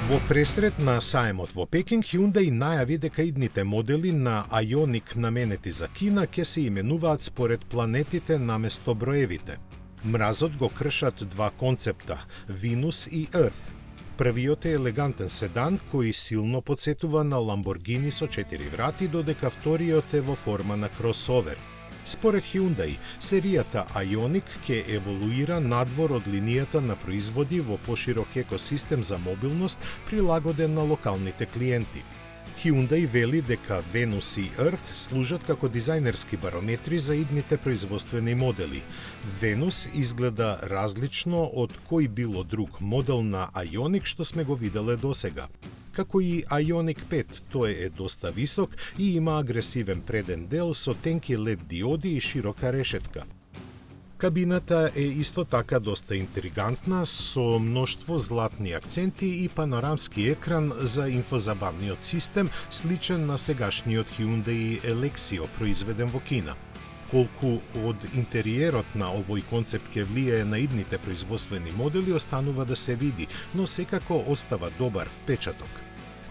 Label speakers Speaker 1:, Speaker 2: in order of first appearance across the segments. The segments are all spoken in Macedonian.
Speaker 1: Во пресрет на саемот во Пекинг, Hyundai најави дека идните модели на Ioniq наменети за Кина ќе се именуваат според планетите наместо броевите. Мразот го кршат два концепта – Venus и Earth. Првиот е елегантен седан кој силно потсетува на Lamborghini со 4 врати, додека вториот е во форма на кросовер. Според Hyundai, серијата Ioniq ќе еволуира надвор од линијата на производи во поширок екосистем за мобилност прилагоден на локалните клиенти. Hyundai вели дека Venus и Earth служат како дизајнерски барометри за идните производствени модели. Venus изгледа различно од кој било друг модел на Ioniq што сме го виделе досега. Како и Ioniq 5, тој е доста висок и има агресивен преден дел со тенки LED диоди и широка решетка. Кабината е исто така доста интригантна, со мноштво златни акценти и панорамски екран за инфозабавниот систем, сличен на сегашниот Hyundai Elexio, произведен во Кина. Колку од интериерот на овој концепт ќе влијае на идните производствени модели останува да се види, но секако остава добар впечаток.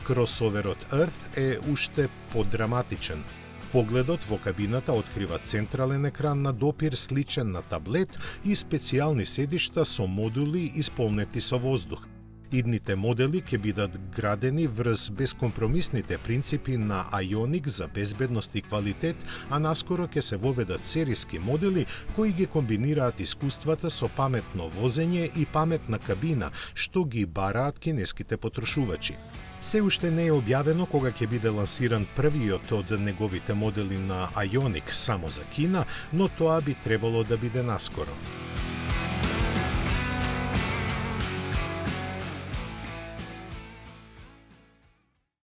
Speaker 1: Кросоверот Earth е уште подраматичен. Погледот во кабината открива централен екран на допир сличен на таблет и специјални седишта со модули исполнети со воздух. Идните модели ќе бидат градени врз бескомпромисните принципи на Ioniq за безбедност и квалитет, а наскоро ќе се воведат сериски модели кои ги комбинираат искуствата со паметно возење и паметна кабина, што ги бараат кинеските потрошувачи. Се уште не е објавено кога ќе биде лансиран првиот од неговите модели на Ioniq само за Кина, но тоа би требало да биде наскоро.